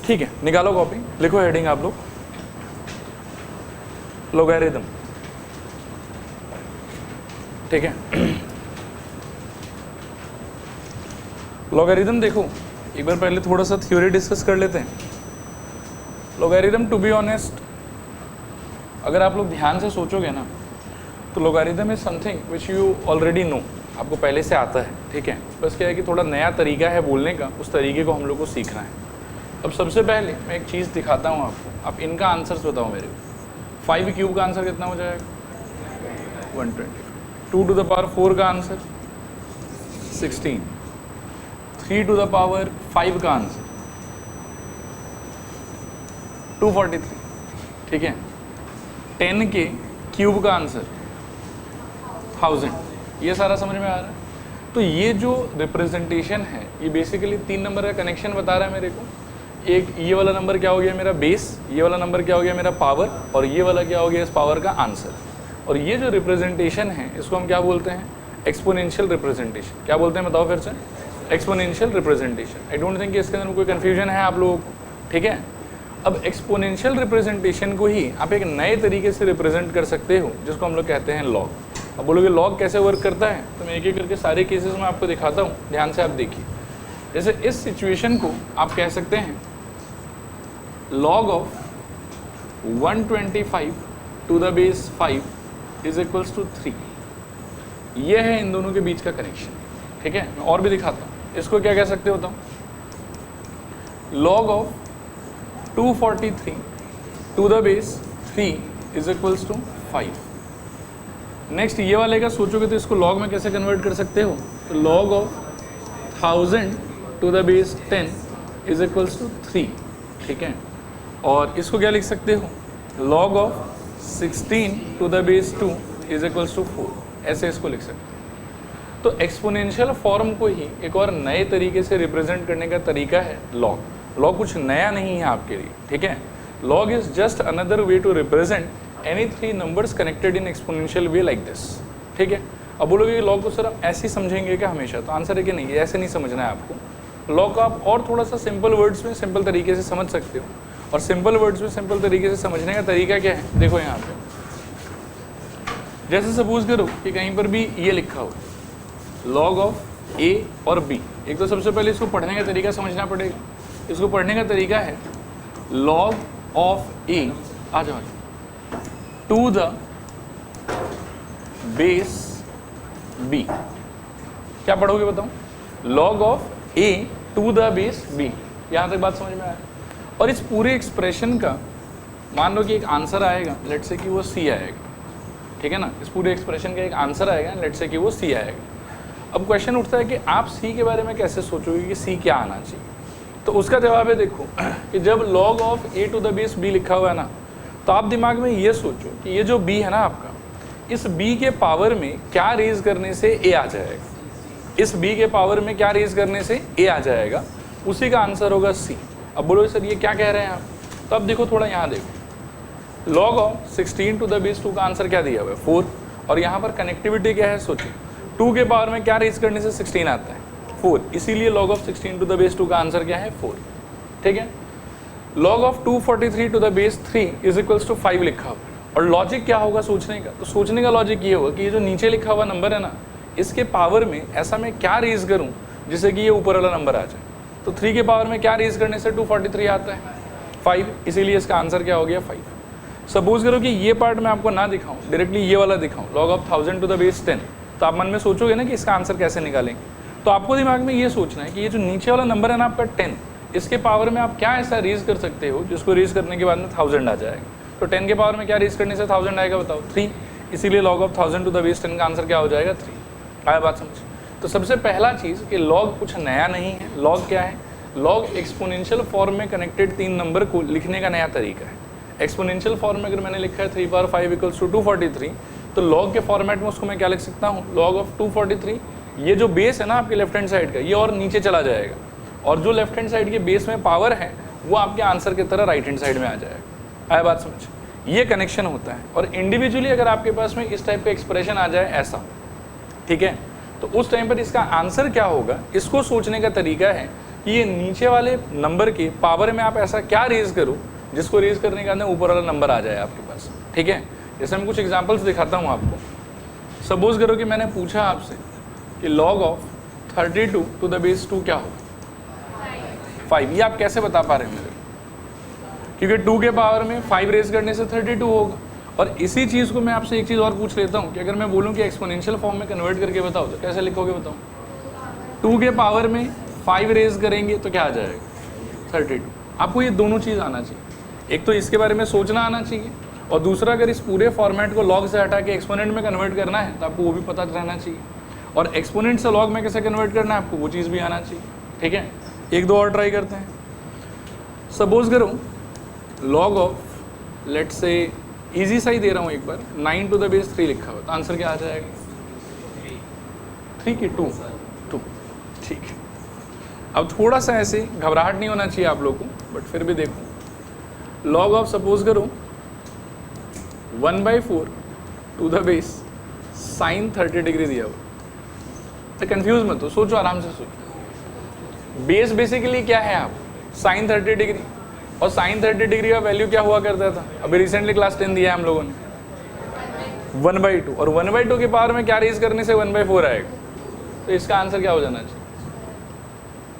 ठीक है, निकालो कॉपी, लिखो हेडिंग आप लोग, लोगैरिथम। ठीक है, लोगैरिथम देखो एक बार पहले थोड़ा सा थ्योरी डिस्कस कर लेते हैं। लोगैरिथम टू बी ऑनेस्ट, अगर आप लोग ध्यान से सोचोगे ना तो logarithm is something which you already know, आपको पहले से आता है। ठीक है, बस क्या है कि थोड़ा नया तरीका है बोलने का, उस तरीके को हम लोग को सीखना है। अब सबसे पहले मैं एक चीज़ दिखाता हूँ आपको, आप इनका आंसर्स बताओ मेरे को। 5 क्यूब का आंसर कितना हो जाएगा? 120। 2 टू द पावर 4 का आंसर 16। 3 टू द पावर 5 का आंसर 243। ठीक है, 10 के क्यूब का आंसर 1000। ये सारा समझ में आ रहा है? तो ये जो रिप्रेजेंटेशन है ये बेसिकली 3 नंबर का कनेक्शन बता रहा है मेरे को। एक ये वाला नंबर क्या हो गया मेरा बेस, ये वाला नंबर क्या हो गया मेरा पावर, और ये वाला क्या हो गया इस पावर का आंसर। और ये जो रिप्रेजेंटेशन है इसको हम क्या बोलते हैं? Exponential representation. क्या बोलते हैं बताओ फिर से? Exponential representation. I don't think इसके अंदर कोई कन्फ्यूजन है आप लोगों को। ठीक है, अब एक्सपोनेंशियल रिप्रेजेंटेशन को ही आप एक नए तरीके से रिप्रेजेंट कर सकते हो जिसको हम लोग कहते हैं लॉग। अब बोलोगे लॉग कैसे वर्क करता है, तो मैं एक एक करके सारे केसेस में आपको दिखाता हूँ, ध्यान से आप देखिए। जैसे इस सिचुएशन को आप कह सकते हैं log of 125 to the base 5 is equals to 3। ये है इन दोनों के बीच का कनेक्शन। ठीक है, मैं और भी दिखाता हूँ। इसको क्या कह सकते होता हूँ? log of 243 to the base 3 is equals to 5। Next ये वाले का सोचोगे तो इसको log में कैसे कन्वर्ट कर सकते हो? तो log of 1000 to the base 10 is equals to 3। ठीक है, और इसको क्या लिख सकते हो? log of 16 to the base 2 is equals to 4। ऐसे इसको लिख सकते हो। तो एक्सपोनेंशियल फॉर्म को ही एक और नए तरीके से रिप्रेजेंट करने का तरीका है log। log कुछ नया नहीं है आपके लिए। ठीक है, log is just another way to represent any 3 numbers connected in exponential way like this। ठीक है, अब बोलोगे log को सिर्फ ऐसे ही समझेंगे क्या हमेशा? तो आंसर है कि नहीं, ऐसे नहीं समझना है आपको। log को आप और थोड़ा सा सिंपल वर्ड्स में सिंपल तरीके से समझ सकते हो। और सिंपल वर्ड्स में सिंपल तरीके से समझने का तरीका क्या है? देखो यहाँ पे, जैसे सपोज करो कि कहीं पर भी ये लिखा हो log ऑफ a और b। एक तो सबसे पहले इसको पढ़ने का तरीका समझना पड़ेगा। इसको पढ़ने का तरीका है log ऑफ a आ जाओ टू द बेस b। क्या पढ़ोगे बताओ? log of a to the base b। यहाँ तक बात समझ में आया? और इस पूरे एक्सप्रेशन का मान लो कि एक आंसर आएगा, लेट से कि वो c आएगा। ठीक है ना, इस पूरे एक्सप्रेशन का एक आंसर आएगा, लेट से कि वो c आएगा। अब क्वेश्चन उठता है कि आप c के बारे में कैसे सोचोगे कि c क्या आना चाहिए? तो उसका जवाब है देखो कि जब log of a to the base b लिखा हुआ है ना, तो आप दिमाग में ये सोचो कि ये जो b है ना आपका, इस b के पावर में क्या रेज करने से a आ जाएगा। इस b के पावर में क्या रेज करने से a आ जाएगा, उसी का आंसर होगा c। अब बोलो सर ये क्या कह रहे हैं आप? तो अब देखो थोड़ा यहाँ देखो, log of 16 to the base 2 का आंसर क्या दिया हुआ है? 4। और यहाँ पर कनेक्टिविटी क्या है सोचो, 2 के पावर में क्या रेज करने से 16 आता है? 4। इसीलिए log of 16 to the base 2 का आंसर क्या है? 4। ठीक है, log of 243 to the base 3 is equals to 5 लिखा हुआ। और लॉजिक क्या होगा सोचने का? तो सोचने का लॉजिक ये होगा कि ये जो नीचे लिखा हुआ नंबर है ना, इसके पावर में ऐसा मैं क्या रेज करूँ जिससे कि ये ऊपर वाला नंबर आ जाए। तो 3 के पावर में क्या रेज करने से 243 आता है? 5। इसीलिए इसका आंसर क्या हो गया? 5। सपोज करो कि ये पार्ट मैं आपको ना दिखाऊं, डायरेक्टली ये वाला दिखाऊं, log of 1000 to the base 10, तो आप मन में सोचोगे ना कि इसका आंसर कैसे निकालेंगे। तो आपको दिमाग में ये सोचना है कि ये जो नीचे वाला नंबर है ना आपका 10, इसके पावर में आप क्या ऐसा रेज कर सकते हो जिसको रेज करने के बाद में 1000 आ जाएगा। तो 10 के पावर में क्या रेज करने से 1000 आएगा बताओ? 3। इसीलिए log of 1000 to the base 10 का आंसर क्या हो जाएगा? 3। आया बात समझ? तो सबसे पहला चीज़ कि log कुछ नया नहीं है। log क्या है? log एक्सपोनेंशियल फॉर्म में कनेक्टेड 3 नंबर को लिखने का नया तरीका है। एक्सपोनेंशियल फॉर्म में अगर मैंने लिखा है 3 पावर 5 इक्वल्स टू 243, तो log के फॉर्मेट में उसको मैं क्या लिख सकता हूँ? log ऑफ 243, ये जो बेस है ना आपके लेफ्ट हैंड साइड का, ये और नीचे चला जाएगा, और जो लेफ्ट हैंड साइड के बेस में पावर है वो आपके आंसर की तरह राइट हैंड साइड में आ जाएगा। आया बात समझ? ये कनेक्शन होता है। और इंडिविजुअली अगर आपके पास में इस टाइप का एक्सप्रेशन आ जाए ऐसा, ठीक है, तो उस टाइम पर इसका आंसर क्या होगा, इसको सोचने का तरीका है कि ये नीचे वाले नंबर के पावर में आप ऐसा क्या रेज करो जिसको रेज करने के अंदर ऊपर वाला नंबर आ जाए आपके पास। ठीक है, जैसे मैं कुछ एग्जांपल्स दिखाता हूँ आपको। सपोज करो कि मैंने पूछा आपसे कि log of 32 to the base 2 क्या होगा, 5। ये आप कैसे बता पा रहे हैं मेरे, क्योंकि 2 के पावर में 5 रेज करने से 32 होगा। और इसी चीज़ को मैं आपसे एक चीज़ और पूछ लेता हूँ कि अगर मैं बोलूँ कि एक्सपोनेंशियल फॉर्म में कन्वर्ट करके बताओ तो कैसे लिखोगे बताओ। 2 के पावर में 5 रेज करेंगे तो क्या आ जाएगा 32। आपको ये दोनों चीज़ आना चाहिए, एक तो इसके बारे में सोचना आना चाहिए, और दूसरा अगर इस पूरे फॉर्मेट को लॉग से हटा के एक्सपोनेंट में कन्वर्ट करना है तो आपको वो भी पता रहना चाहिए, और एक्सपोनेंट से लॉग में कैसे कन्वर्ट करना है आपको वो चीज़ भी आना चाहिए। ठीक है, एक दो और ट्राई करते हैं। सपोज करो लॉग ऑफ लेट से इजी सा ही दे रहा हूँ एक बार, 9 टू द बेस 3 लिखा हुआ, तो आंसर क्या आ जाएगा 3 की 2। ठीक है, अब थोड़ा सा ऐसे घबराहट नहीं होना चाहिए आप लोग को, बट फिर भी देखो लॉग ऑफ सपोज करो 1/4 to the base sine 30 degree दिया हुआ, तो कंफ्यूज मत हो, सोचो आराम से सोचो। बेस बेसिकली क्या है आप साइन 30 डिग्री, और साइन 30 डिग्री का वैल्यू क्या हुआ करता था, अभी रिसेंटली क्लास 10 दिया है हम लोगों ने 1/2, और 1/2 के पावर में क्या रेज करने से 1/4 आएगा, तो इसका आंसर क्या हो जाना चाहिए।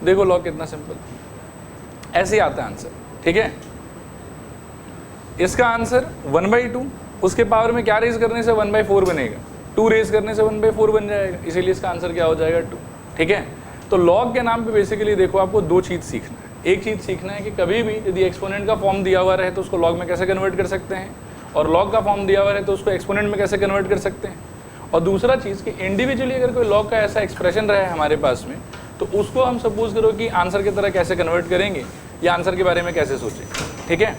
देखो लॉग कितना सिंपल, ऐसे ही आता है आंसर। ठीक है, इसका आंसर 1/2, उसके पावर में क्या रेज करने से 1/4 बनेगा, 2 रेज करने से 1/4 बन जाएगा, इसीलिए इसका आंसर क्या हो जाएगा 2। ठीक है, तो लॉग के नाम पे बेसिकली देखो आपको दो चीज़ सीखना है। एक चीज़ सीखना है कि कभी भी यदि एक्सपोनेंट का फॉर्म दिया हुआ रहे तो उसको लॉग में कैसे कन्वर्ट कर सकते हैं, और लॉग का फॉर्म दिया हुआ रहे तो उसको एक्सपोनेंट में कैसे कन्वर्ट कर सकते हैं। और दूसरा चीज़ कि इंडिविजुअली अगर कोई लॉग का ऐसा एक्सप्रेशन रहे हमारे पास में, तो उसको हम सपोज करो कि आंसर की तरह कैसे कन्वर्ट करेंगे या आंसर के बारे में कैसे सोचेंगे। ठीक है,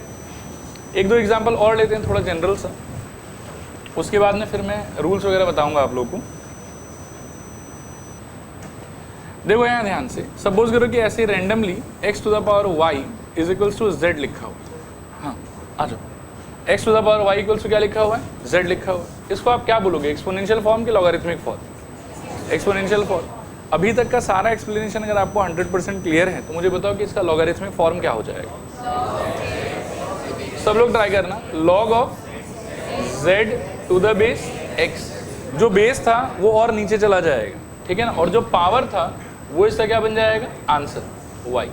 एक दो एग्जाम्पल और लेते हैं थोड़ा जनरल सा, उसके बाद में फिर मैं रूल्स वगैरह बताऊंगा आप लोग को। देखो यहाँ ध्यान से, सपोज करो कि ऐसे randomly x to the power y is equals to z लिखा हुआ। हाँ आ जाओ, x to the power y equals to क्या लिखा हुआ है, z लिखा हुआ है। इसको आप क्या बोलोगे, एक्सपोनेंशियल फॉर्म कि लॉगरिथमिक फॉर्म, एक्सपोनेंशियल फॉर्म। अभी तक का सारा एक्सप्लेनेशन अगर आपको 100% क्लियर है तो मुझे बताओ कि इसका लॉगरिथमिक फॉर्म क्या हो जाएगा। सब लोग ट्राई करना, log of z to the base x, जो बेस था वो और नीचे चला जाएगा। ठीक है ना, और जो पावर था वो इसका क्या बन जाएगा आंसर y।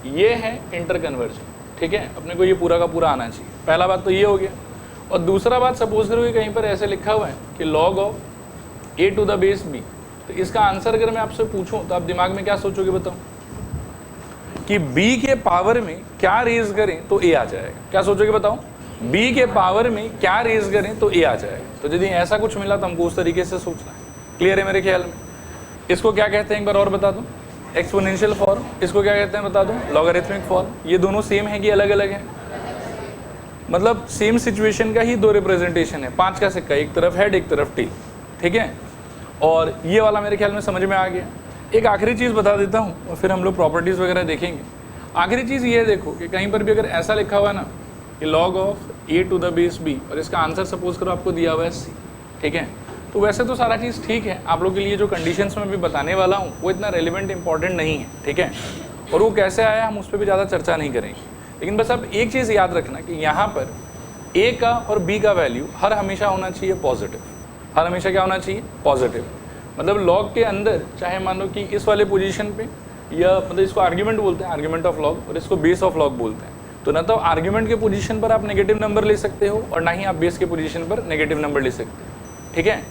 ये है इंटर कन्वर्जन। ठीक है, अपने को ये पूरा का पूरा आना चाहिए। पहला बात तो ये हो गया, और दूसरा बात सपोज करो कि कहीं पर ऐसे लिखा हुआ है कि log of a to the base b, तो इसका आंसर अगर मैं आपसे पूछूं तो आप दिमाग में क्या सोचोगे बताओ, कि b के पावर में क्या रेज करें तो a आ जाएगा। क्या सोचोगे बताओ, b के पावर में क्या रेज करें तो a आ जाएगा। तो यदि ऐसा कुछ मिला तो हमको उस तरीके से सोचना है। क्लियर है मेरे ख्याल में। इसको क्या कहते हैं एक बार और बता दूं, एक्सपोनेंशियल फॉर्म। इसको क्या कहते हैं बता दूं, लॉगरिथमिक फॉर्म। ये दोनों सेम है कि अलग अलग है, मतलब सेम सिचुएशन का ही दो रिप्रेजेंटेशन है, 5 का सिक्का, एक तरफ हेड एक तरफ टेल। ठीक है, और ये वाला मेरे ख्याल में समझ में आ गया। एक आखिरी चीज़ बता देता हूँ और फिर हम लोग प्रॉपर्टीज़ वगैरह देखेंगे। आखिरी चीज़ ये देखो कि कहीं पर भी अगर ऐसा लिखा हुआ है ना कि log of a to the base b, और इसका आंसर सपोज करो आपको दिया हुआ है c। ठीक है, तो वैसे तो सारा चीज़ ठीक है, आप लोग के लिए जो कंडीशंस में भी बताने वाला हूँ वो इतना रेलिवेंट इंपॉर्टेंट नहीं है। ठीक है, और वो कैसे आया हम उस पर भी ज़्यादा चर्चा नहीं करेंगे, लेकिन बस आप एक चीज़ याद रखना कि यहाँ पर a का और b का वैल्यू हर हमेशा होना चाहिए पॉजिटिव। हर हमेशा क्या होना चाहिए, पॉजिटिव। मतलब लॉग के अंदर चाहे मान लो कि इस वाले पोजीशन पे, या मतलब इसको आर्ग्यूमेंट बोलते हैं, आर्ग्यूमेंट ऑफ लॉग, और इसको बेस ऑफ लॉग बोलते हैं। तो ना तो आर्ग्यूमेंट के पोजीशन पर आप नेगेटिव नंबर ले सकते हो और ना ही आप बेस के पोजीशन पर नेगेटिव नंबर ले सकते हो। ठीक है,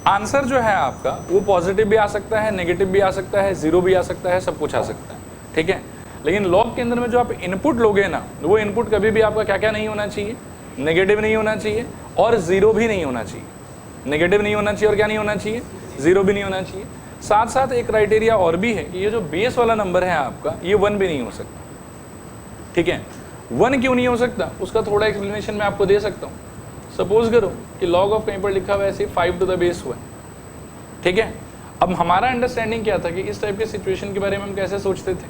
आंसर जो है आपका वो पॉजिटिव भी आ सकता है, नेगेटिव भी आ सकता है, जीरो भी आ सकता है, सब कुछ आ सकता है। ठीक है, लेकिन लॉग के अंदर में जो आप इनपुट लोगे ना, वो इनपुट कभी भी आपका क्या क्या नहीं होना चाहिए, नेगेटिव नहीं होना चाहिए और जीरो भी नहीं होना चाहिए। नेगेटिव नहीं होना चाहिए और क्या नहीं होना चाहिए, जीरो भी नहीं होना चाहिए। साथ साथ एक क्राइटेरिया और भी है कि ये जो बेस वाला नंबर है आपका, ये 1 भी नहीं हो सकता। ठीक है, 1 क्यों नहीं हो सकता उसका थोड़ा एक्सप्लेनेशन मैं आपको दे सकता हूँ। सपोज करो कि log ऑफ कहीं पर लिखा हुआ है ऐसे 5 टू द बेस हुआ। ठीक है, अब हमारा अंडरस्टैंडिंग क्या था कि इस टाइप के सिचुएशन के बारे में हम कैसे सोचते थे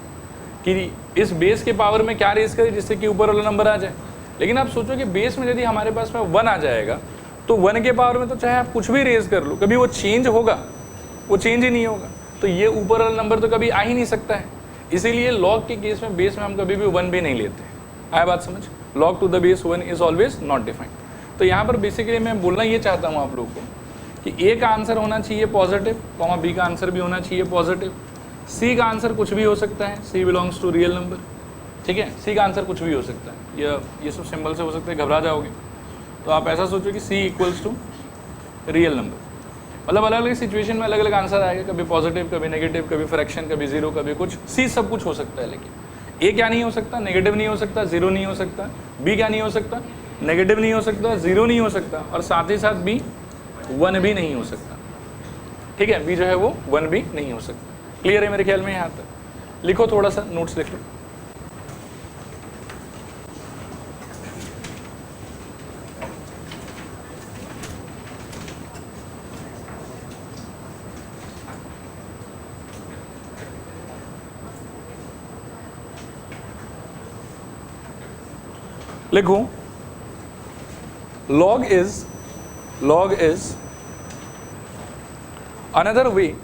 कि इस बेस के पावर में क्या रेज करें जिससे कि ऊपर वाला नंबर आ जाए। लेकिन आप सोचो कि बेस में यदि हमारे पास में 1 आ जाएगा तो 1 के पावर में तो चाहे आप कुछ भी रेज कर लो, कभी वो चेंज होगा, वो चेंज ही नहीं होगा। तो ये ऊपर वाला नंबर तो कभी आ ही नहीं सकता है। इसीलिए लॉग के केस में बेस में हम कभी भी 1 भी नहीं लेते। आया बात समझ? Log to the base 1 is always not defined. तो यहाँ पर बेसिकली मैं बोलना ये चाहता हूँ आप लोगों को कि ए का आंसर होना चाहिए पॉजिटिव, कॉमा बी का आंसर भी होना चाहिए पॉजिटिव, सी का आंसर कुछ भी हो सकता है, सी बिलोंग्स टू रियल नंबर, ठीक है। सी का आंसर कुछ भी हो सकता है, ये सब सिंबल से हो सकता है, घबरा जाओगे। तो आप ऐसा सोचो कि सी इक्वल्स टू रियल नंबर, मतलब अलग अलग सिचुएशन में अलग अलग आंसर आएगा, कभी पॉजिटिव, कभी नेगेटिव, कभी फ्रैक्शन, कभी जीरो, कभी कुछ। सी सब कुछ हो सकता है, लेकिन ए क्या नहीं हो सकता? नेगेटिव नहीं हो सकता, जीरो नहीं हो सकता। बी क्या नहीं हो सकता? नेगेटिव नहीं हो सकता, जीरो नहीं हो सकता, और साथ ही साथ बी 1 भी नहीं हो सकता, ठीक है। बी जो है वो 1 भी नहीं हो सकता। क्लियर है मेरे ख्याल में यहाँ तक? लिखो थोड़ा सा, नोट्स लिख लो। लिखो log is another way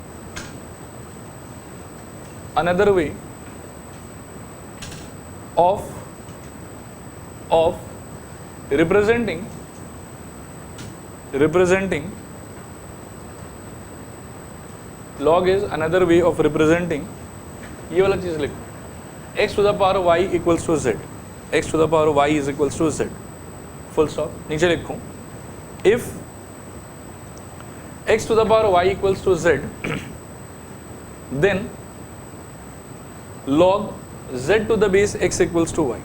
of representing log is another way of representing, ये वाला चीज लिखो, x to the power y equals to z, x to the power y is equals to z, full stop। नीचे लिखो if x to the power y equals to z then log z to the base x equals to y।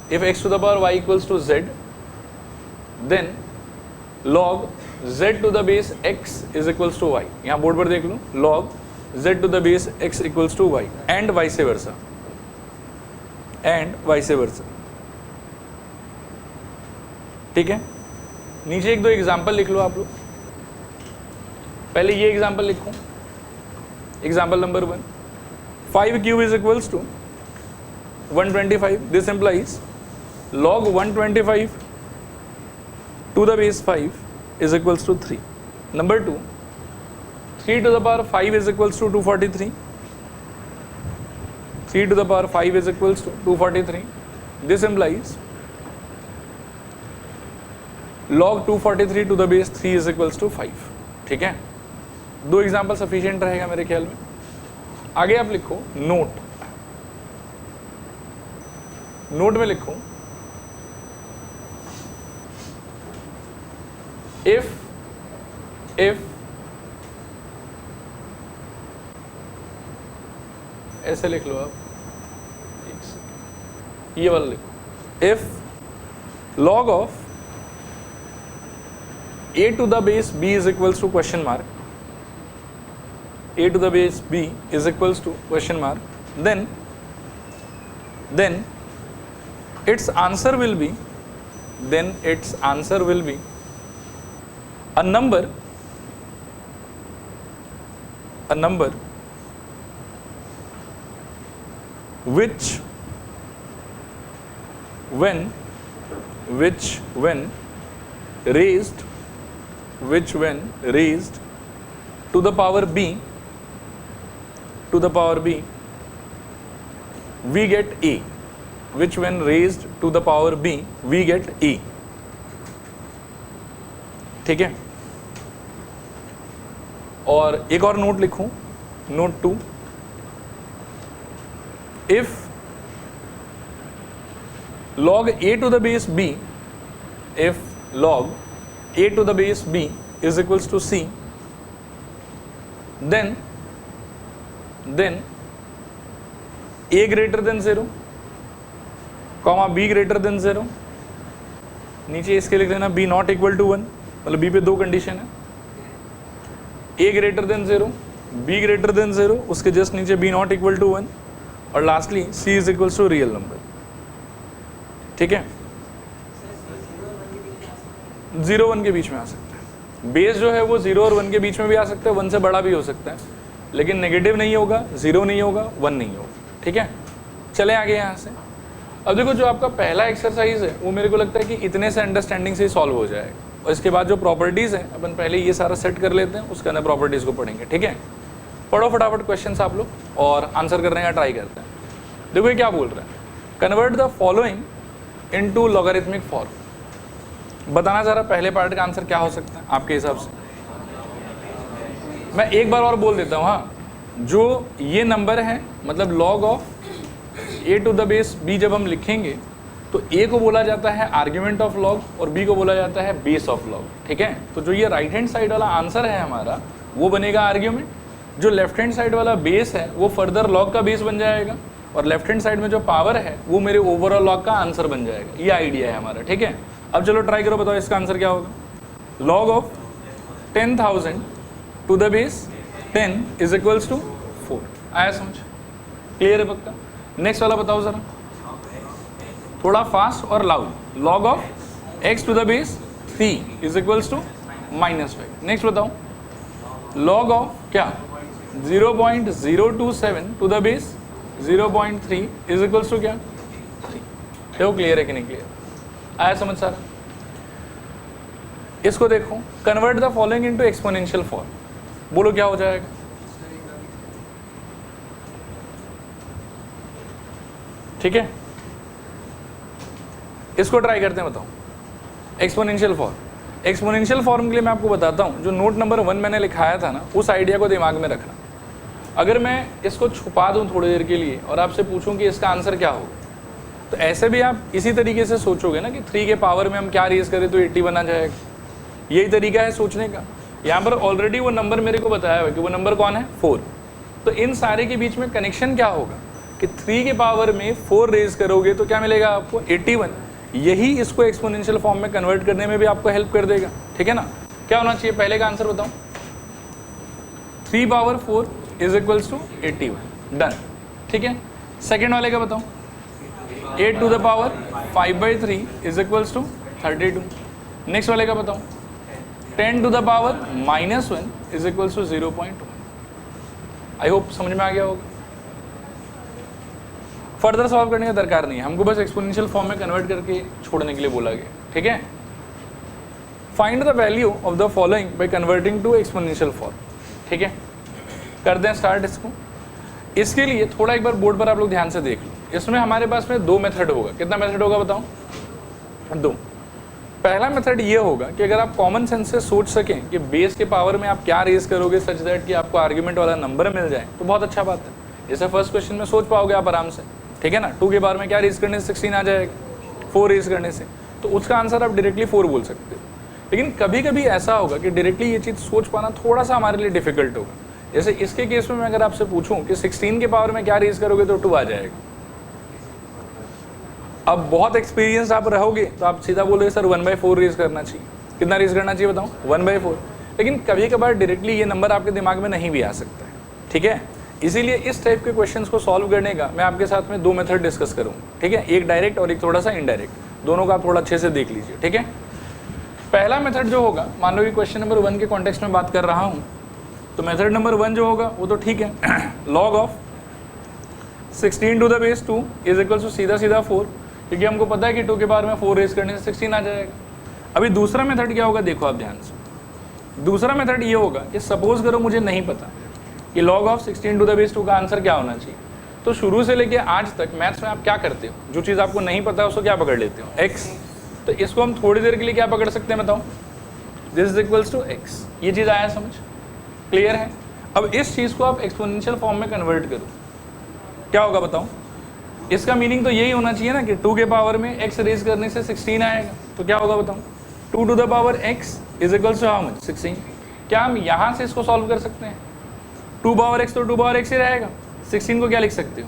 if x to the power y equals to z then log z to the base x is equals to y। यहाँ board पर देख लो, log z to the base x equals to y and vice versa, ठीक है। नीचे एक दो example लिख लो आप लोग। पहले ये एग्जाम्पल लिखो, example number 1, 5 cube is equals to 125। This implies log 125 to the base 5 is equals to 3। Number 2, 3 to the power 5 is equals to 243। 3 to the power 5 is equals to 243। This implies log 243 to the base 3 is equals to 5। ठीक है, दो example sufficient रहेगा मेरे ख्याल में। आगे आप लिखो नोट, नोट में लिखो if ऐसे लिख लो आप, ये वाला लिखो, if log of a to the base b is equals to question mark, a to the base b is equals to question mark, then its answer will be a number which when raised to the power b we get a, which when raised to the power b we get a। ठीक है, और एक और note लिखूं, note 2, if log a to the base b, if log a to the base b is equals to c, then a greater than 0, comma b greater than 0। नीचे इसके लिख लेना b not equal to 1, मतलब b पे दो condition है, a greater than 0, b greater than 0, उसके just नीचे b नॉट इक्वल टू 1, और lastly c is equals to real number. ठीक है, 0 1 के बीच में आ सकता है। बेस जो है वो 0 और 1 के बीच में भी आ सकता है, 1 से बड़ा भी हो सकता है, लेकिन नेगेटिव नहीं होगा, 0 नहीं होगा, 1 नहीं होगा। ठीक है, चले आगे यहाँ से। अब देखो जो आपका पहला एक्सरसाइज है वो मेरे को लगता है कि इतने से अंडरस्टैंडिंग से ही सॉल्व हो जाएगा, और इसके बाद जो प्रॉपर्टीज़ हैं अपन पहले ये सारा सेट कर लेते हैं, उसके अंदर प्रॉपर्टीज़ को पढ़ेंगे। ठीक है, पढ़ो फटाफट क्वेश्चंस आप लोग और आंसर करने का ट्राई करते हैं। देखो ये क्या बोल रहा है, convert the following into logarithmic form. बताना जरा पहले पार्ट का आंसर क्या हो सकता है आपके हिसाब से। मैं एक बार और बोल देता हूँ, हाँ, जो ये नंबर है मतलब log of a to the base b जब हम लिखेंगे तो a को बोला जाता है आर्ग्यूमेंट ऑफ लॉग और b को बोला जाता है बेस ऑफ लॉग, ठीक है। तो जो ये राइट हैंड साइड वाला आंसर है हमारा वो बनेगा आर्ग्यूमेंट, जो लेफ्ट हैंड साइड वाला बेस है वो फर्दर लॉग का बेस बन जाएगा और लेफ्ट हैंड साइड में जो पावर है वो मेरे ओवरऑल लॉग का आंसर बन जाएगा। ये आइडिया है हमारा, ठीक है। अब चलो ट्राई करो, बताओ इसका आंसर क्या होगा। Log of 10,000 to the base 10 is equals to 4। आया समझ, क्लियर है पक्का। नेक्स्ट वाला बताओ जरा, थोड़ा फास्ट और loud. Log of x to the base 3 is equals to -5। Next बताओ, लॉग ऑफ क्या 0.027 to the base 0.3 is equals to क्या 3। देखो क्लियर है कि नहीं क्लियर, आया समझ सारा। इसको देखो, convert the following into exponential form. बोलो क्या हो जाएगा। ठीक है, इसको ट्राई करते हैं, बताओ एक्सपोनेंशियल फॉर्म। एक्सपोनेंशियल फॉर्म के लिए मैं आपको बताता हूं, जो नोट नंबर 1 मैंने लिखाया था ना, उस आइडिया को दिमाग में रखना। अगर मैं इसको छुपा दूं थोड़ी देर के लिए और आपसे पूछूं कि इसका आंसर क्या होगा, तो ऐसे भी आप इसी तरीके से सोचोगे ना कि 3 के पावर में हम क्या रेज करें तो 80 बना जाएगा। यही तरीका है सोचने का। यहाँ पर ऑलरेडी वो नंबर मेरे को बताया हुआ कि वो नंबर कौन है 4। तो इन सारे के बीच में कनेक्शन क्या होगा कि 3 के पावर में 4 रेज करोगे तो क्या मिलेगा आपको 81। यही इसको एक्सपोनेंशियल फॉर्म में कन्वर्ट करने में भी आपको हेल्प कर देगा, ठीक है ना। क्या होना चाहिए, पहले का आंसर बताओ। 3 power 4 is equals to 81, done, ठीक है। सेकेंड वाले का बताओ, 8 to the power 5/3 is equals to 32। Next वाले का बताओ, 10 to the power -1 is equals to 0.1। I hope समझ में आ गया होगा। फर्दर सॉल्व करने का दरकार नहीं है, हमको बस एक्सपोनेंशियल फॉर्म में कन्वर्ट करके छोड़ने के लिए बोला गया, ठीक है। Find the value of the following by converting to exponential form, ठीक है। करते हैं स्टार्ट इसको। इसके लिए थोड़ा एक बार बोर्ड पर आप लोग ध्यान से देख लो। इसमें हमारे पास में 2 मेथड होगा। कितना मेथड होगा बताओ, 2। पहला मेथड ये होगा कि अगर आप कॉमन सेंस से सोच सकें कि बेस के पावर में आप क्या रेज करोगे सच दैट कि आपको आर्ग्यूमेंट वाला नंबर मिल जाए तो बहुत अच्छा बात है। जैसे फर्स्ट क्वेश्चन में सोच पाओगे आप आराम से, ठीक है ना। 2 के पावर में क्या रेज करने से 16 आ जाएगा, 4 रेज करने से, तो उसका आंसर आप डायरेक्टली 4 बोल सकते हो। लेकिन कभी कभी ऐसा होगा कि डायरेक्टली ये चीज़ सोच पाना थोड़ा सा हमारे लिए डिफिकल्ट होगा। जैसे इसके केस में मैं अगर आपसे पूछूं कि 16 के पावर में क्या रेज करोगे तो 2 आ जाएगा। अब बहुत एक्सपीरियंस आप रहोगे तो आप सीधा बोलोगे सर 1/4 रेज करना चाहिए। कितना रेज करना चाहिए बताओ, 1/4। लेकिन कभी कभार डायरेक्टली ये नंबर आपके दिमाग में नहीं भी आ सकता है, ठीक है। इसीलिए इस टाइप के क्वेश्चंस को सॉल्व करने का मैं आपके साथ में 2 मेथड डिस्कस करूँगा, ठीक है। एक डायरेक्ट और एक थोड़ा सा इनडायरेक्ट, दोनों का आप थोड़ा अच्छे से देख लीजिए, ठीक है। पहला मेथड जो होगा, मान लो कि क्वेश्चन नंबर 1 के कॉन्टेक्स्ट में बात कर रहा हूँ, तो मेथड नंबर 1 जो होगा वो तो ठीक है। Log of 16 to the base 2 is equal to सीधा 4, क्योंकि हमको पता है कि 2 के पावर में 4 रेज करने से 16 आ जाएगा। अभी दूसरा मेथड क्या होगा, देखो आप ध्यान से। दूसरा मेथड ये होगा कि सपोज करो मुझे नहीं पता कि log of 16 to the base 2 का आंसर क्या होना चाहिए, तो शुरू से लेके आज तक मैथ्स में आप क्या करते हो, जो चीज़ आपको नहीं पता है उसको क्या पकड़ लेते हो, x। तो इसको हम थोड़ी देर के लिए क्या पकड़ सकते हैं बताओ, this is equals to x। ये चीज़ आया समझ, क्लियर है। अब इस चीज़ को आप एक्सपोनेंशियल फॉर्म में कन्वर्ट करो, क्या होगा बताओ। इसका मीनिंग तो यही होना चाहिए ना कि 2 के पावर में x रेज करने से 16 आएगा, तो क्या होगा बताओ, 2 to the power x is equals to how much 16। क्या हम यहाँ से इसको सॉल्व कर सकते हैं, 2 पावर x तो 2 पावर x ही रहेगा, 16 को क्या लिख सकते हो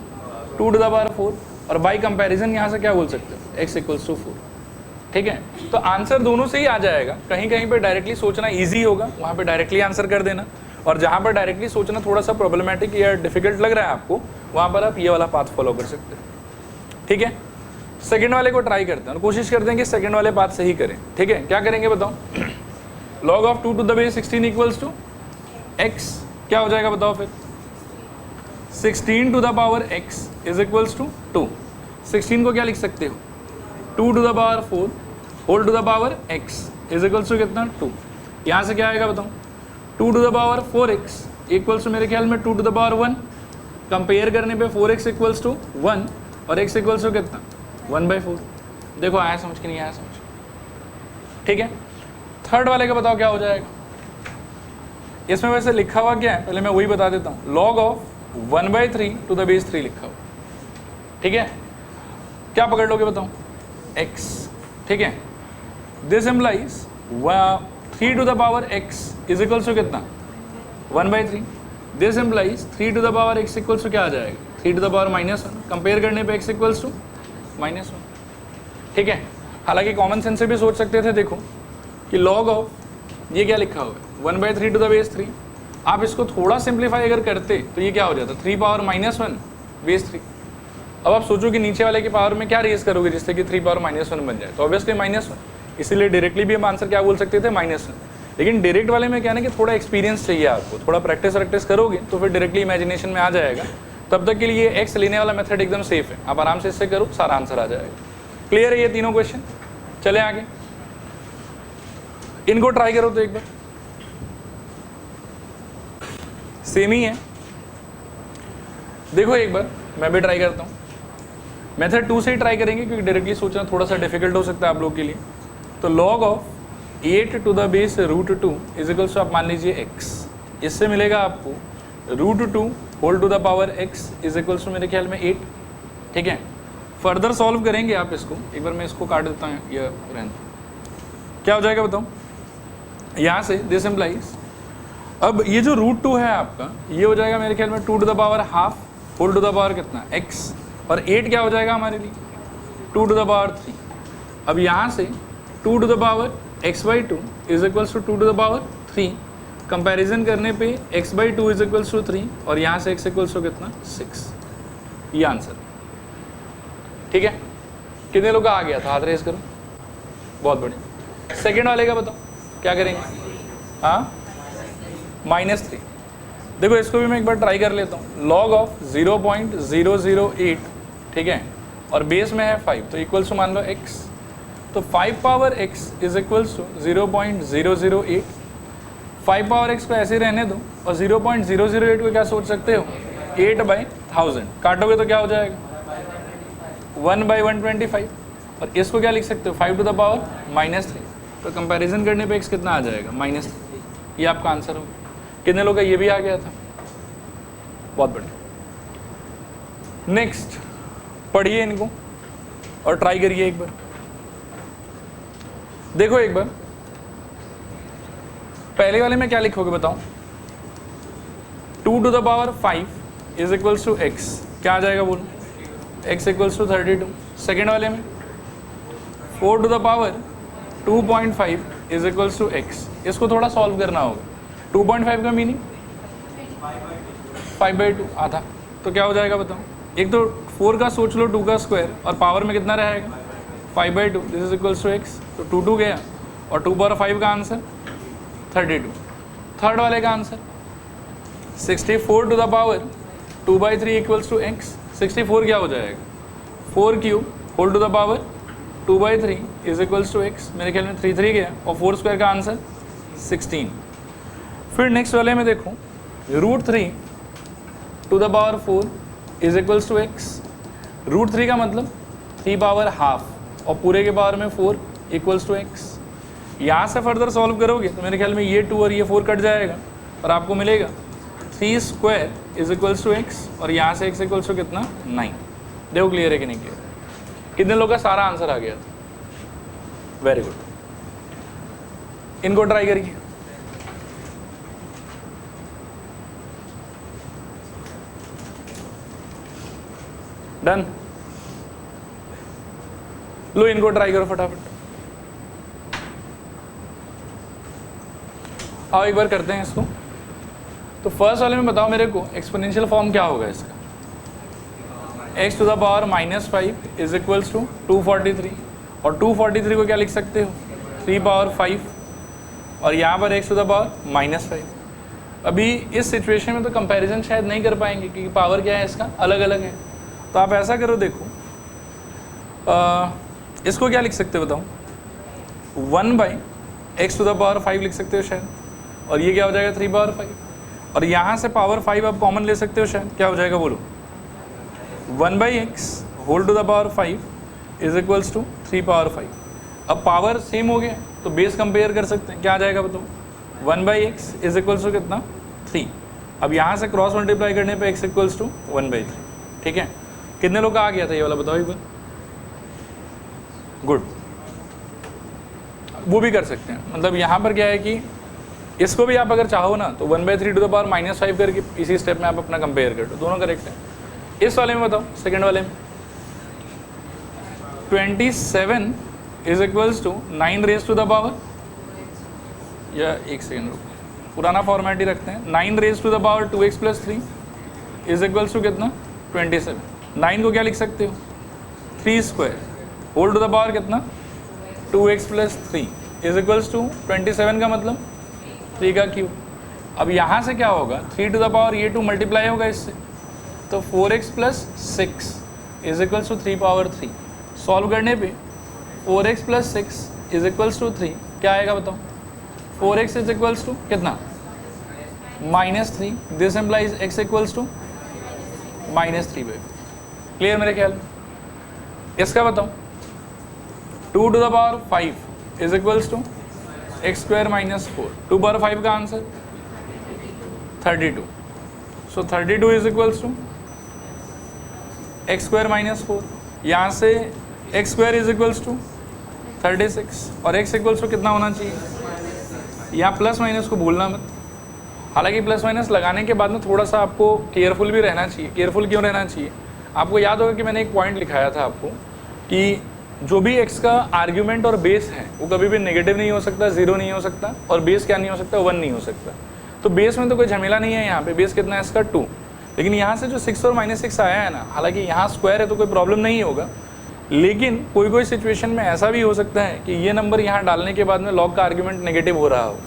2 टू द पावर 4, और बाई कंपैरिजन यहाँ से क्या बोल सकते हो x इक्वल्स टू 4, ठीक है। तो आंसर दोनों से ही आ जाएगा। कहीं कहीं पे डायरेक्टली सोचना ईजी होगा, वहाँ पे डायरेक्टली आंसर कर देना, और जहाँ पर डायरेक्टली सोचना थोड़ा सा प्रॉब्लमेटिक या डिफिकल्ट लग रहा है आपको, वहाँ पर आप ये वाला पाथ फॉलो कर सकते हो, ठीक है। सेकंड वाले को ट्राई करते हैं और कोशिश करते हैं कि सेकंड वाले पाथ से ही करें, ठीक है। क्या करेंगे बताओ, log of 2 to the base 16 equals to x, क्या हो जाएगा बताओ फिर, 16 to the power x is equals to 2। 16 को क्या लिख सकते हो 2 to the power 4 whole to the power x is equals to कितना 2। यहाँ से क्या आएगा बताओ, 2 to the power 4x equals to मेरे ख्याल में 2 टू द पावर 1, कंपेयर करने पे 4x इक्वल्स टू 1 और x इक्वल्स टू कितना 1/4। देखो आया समझ कि नहीं आया समझ, ठीक है। थर्ड वाले का बताओ क्या हो जाएगा। इसमें वैसे लिखा हुआ क्या है पहले मैं वही बता देता हूँ, log of 1/3 to the base 3 लिखा हुआ, ठीक है। क्या पकड़ लोगे बताओ, x, ठीक है। This implies 3 to the power x is equals to कितना 1/3। This implies 3 to the power x equals to क्या आ जाएगा 3 टू द पावर -1, कंपेयर करने पे x इक्वल्स टू -1, ठीक है। हालांकि कॉमन सेंस से भी सोच सकते थे, देखो कि log ऑफ ये क्या लिखा हुआ है 1/3 टू द बेस 3, आप इसको थोड़ा सिंप्लीफाई अगर करते तो ये क्या हो जाता 3 पावर -1 बेस 3। अब आप सोचो कि नीचे वाले की पावर में क्या रेज करोगे जिससे कि 3 पावर -1 बन जाए, तो ऑब्वियसली -1, इसीलिए डायरेक्टली भी हम आंसर क्या बोल सकते थे -1। लेकिन डायरेक्ट वाले में क्या ना कि थोड़ा एक्सपीरियंस चाहिए आपको, थोड़ा प्रैक्टिस करोगे तो फिर डायरेक्टली इमेजिनेशन में आ जाएगा। तब तक के लिए एक्स लेने वाला मेथड एकदम सेफ है, आप आराम से इससे करो, सारा आंसर आ जाएगा। क्लियर है ये तीनों क्वेश्चन। चले आगे, इनको ट्राई करो तो एक बार, सेम ही है। देखो एक बार मैं भी ट्राई करता हूँ, मेथड 2 से ही ट्राई करेंगे क्योंकि डायरेक्टली सोचना थोड़ा सा डिफिकल्ट हो सकता है आप लोग के लिए। तो log of 8 to the base √2 is equals to आप मान लीजिए x, इससे मिलेगा आपको √2 whole to the power x is equals to मेरे ख्याल में 8, ठीक है। फर्दर सॉल्व करेंगे आप इसको, एक बार मैं इसको काट देता हूँ, ये रहने क्या हो जाएगा बताओ। यहाँ से दिस इम्प्लाइज, अब ये जो √2 है आपका ये हो जाएगा मेरे ख्याल में 2 to the power half whole to the power कितना x, और 8 क्या हो जाएगा हमारे लिए 2 टू द पावर 3। अब यहाँ से 2 to the power x/2 is equals to 2 to the power 3, comparison करने पे x/2 इज इक्वल्स टू 3 और यहाँ से x इक्वल्स टू कितना 6, ये आंसर, ठीक है। कितने लोग का आ गया था, हाथ रेस करो, बहुत बढ़िया। सेकेंड वाले का बताओ क्या करेंगे, हाँ -3। देखो इसको भी मैं एक बार ट्राई कर लेता हूँ, log ऑफ 0.008, ठीक है, और बेस में है 5 तो इक्वल्स टू मान लो x, तो 5 power x is equals to 0.008। 5 power x को ऐसे रहने दो और 0.008 को क्या सोच सकते हो 8/1000, काटोगे तो क्या हो जाएगा 1/125, और इसको क्या लिख सकते हो 5 टू द पावर -3, तो कंपैरिजन करने पे x कितना आ जाएगा -3, ये आपका आंसर होगा। कितने लोग का ये भी आ गया था, बहुत बढ़िया। नेक्स्ट पढ़िए इनको और ट्राई करिए एक बार। देखो एक बार पहले वाले में क्या लिखोगे बताओ, 2 to the power 5 is equals to x, क्या आ जाएगा बोलो x इक्वल्स टू 32। सेकेंड वाले में 4 to the power 2.5 is equals to x, इसको थोड़ा सॉल्व करना होगा। 2.5 का मीनिंग 5/2 आधा, तो क्या हो जाएगा बताओ। एक तो 4 का सोच लो 2 का स्क्वायर और पावर में कितना रहेगा 5/2, this is equals to x, तो 2 गया और 2 पावर 5 का आंसर 32। थर्ड वाले का answer 64 to the power 2/3 equals to x, 64 क्या हो जाएगा 4³ whole to the power 2/3 is equals to x, मेरे ख्याल में 3 गया और 4 स्क्वायर का आंसर 16। फिर नेक्स्ट वाले में देखो √3 to the power 4 is equals to x, √3 का मतलब 3 पावर हाफ और पूरे के पावर में 4 इक्वल्स टू x। यहाँ से फर्दर सॉल्व करोगे तो मेरे ख्याल में ये 2 और ये 4 कट जाएगा और आपको मिलेगा 3 square is equals to x, और यहाँ से x इक्वल्स टू कितना 9। देखो क्लियर है कि नहीं क्लियर, कितने लोग का सारा आंसर आ गया था, वेरी गुड। इनको ट्राई करिए। डन, लो इनको ट्राई करो फटाफट। आओ एक बार करते हैं इसको। तो फर्स्ट वाले में बताओ मेरे को एक्सपोनेंशियल फॉर्म क्या होगा इसका, x to the power -5 is equals to 243, और 243 को क्या लिख सकते हो 3 पावर 5, और यहाँ पर x टू द पावर -5। अभी इस सिचुएशन में तो कंपैरिजन शायद नहीं कर पाएंगे क्योंकि पावर क्या है इसका अलग अलग है। तो आप ऐसा करो, देखो इसको क्या लिख सकते हो बताओ 1/x टू द पावर 5 लिख सकते हो शायद, और ये क्या हो जाएगा 3 पावर 5। और यहाँ से पावर 5 आप कॉमन ले सकते हो शायद, क्या हो जाएगा बोलो, 1/x whole to the power 5 is equals to 3 power 5। अब पावर सेम हो गया तो बेस कंपेयर कर सकते हैं, क्या आ जाएगा बताओ, 1/x इज इक्वल्स टू कितना 3। अब यहाँ से क्रॉस मल्टीप्लाई करने पे x इक्वल्स टू 1/3। ठीक है, कितने लोग का आ गया था ये वाला बताओ एक बार, गुड। वो भी कर सकते हैं, मतलब यहाँ पर क्या है कि इसको भी आप अगर चाहो ना तो 1/3 टू द पावर -5 करके इसी स्टेप में आप अपना कंपेयर कर दो, दोनों करेक्ट है। इस वाले में बताओ, सेकंड वाले में 27 is equals to 9 raise to the power, या एक सेकेंड रुको, पुराना फॉर्मेट ही रखते हैं, 9 raise to the power 2x + 3 is equals to कितना 27। 9 को क्या लिख सकते हो 3² होल टू द पावर कितना 2x + 3 इज इक्वल्स टू 27 का मतलब 3 का क्यूब। अब यहाँ से क्या होगा 3 टू द पावर ये 2 मल्टीप्लाई होगा इससे, तो 4x + 6 is equals to 3 power 3। Solve करने पे 4x + 6 इज इक्वल्स टू 3 क्या आएगा बताओ, 4x इज इक्वल्स टू कितना -3, this implies x equals to -3/4। Clear मेरे ख्याल में। इसका बताओ 2 to the power 5 is equals to x² - 4, 2 power 5 का answer 32। So 32 is equals to x² - 4, यहाँ से x² इज इक्वल्स टू 36 और x इक्वल्स टू कितना होना चाहिए, यहाँ प्लस माइनस को भूलना मत। हालांकि प्लस माइनस लगाने के बाद में थोड़ा सा आपको केयरफुल भी रहना चाहिए। केयरफुल क्यों रहना चाहिए, आपको याद होगा कि मैंने एक पॉइंट लिखाया था आपको कि जो भी x का आर्ग्यूमेंट और बेस है वो कभी भी नेगेटिव नहीं हो सकता, 0 नहीं हो सकता, और बेस क्या नहीं हो सकता 1 नहीं हो सकता। तो बेस में तो कोई झमेला नहीं है, यहाँ पे बेस कितना है इसका 2, लेकिन यहाँ से जो 6 और -6 आया है ना, हालांकि यहाँ स्क्वायर है तो कोई प्रॉब्लम नहीं होगा, लेकिन कोई कोई सिचुएशन में ऐसा भी हो सकता है कि ये नंबर यहाँ डालने के बाद में लॉग का आर्ग्यूमेंट नेगेटिव हो रहा हो।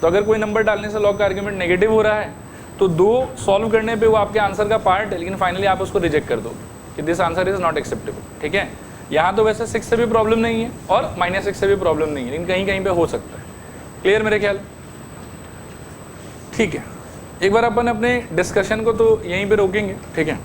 तो अगर कोई नंबर डालने से लॉग का आर्ग्यूमेंट नेगेटिव हो रहा है तो 2 सॉल्व करने पे वो आपके आंसर का पार्ट है, लेकिन फाइनली आप उसको रिजेक्ट कर दो कि this answer is not acceptable. ठीक है, यहाँ तो वैसे 6 से भी प्रॉब्लम नहीं है और -6 से भी प्रॉब्लम नहीं है, लेकिन कहीं कहीं पे हो सकता है। क्लियर मेरे ख्याल। ठीक है, एक बार अपन अपने डिस्कशन को तो यहीं पे रोकेंगे। ठीक है।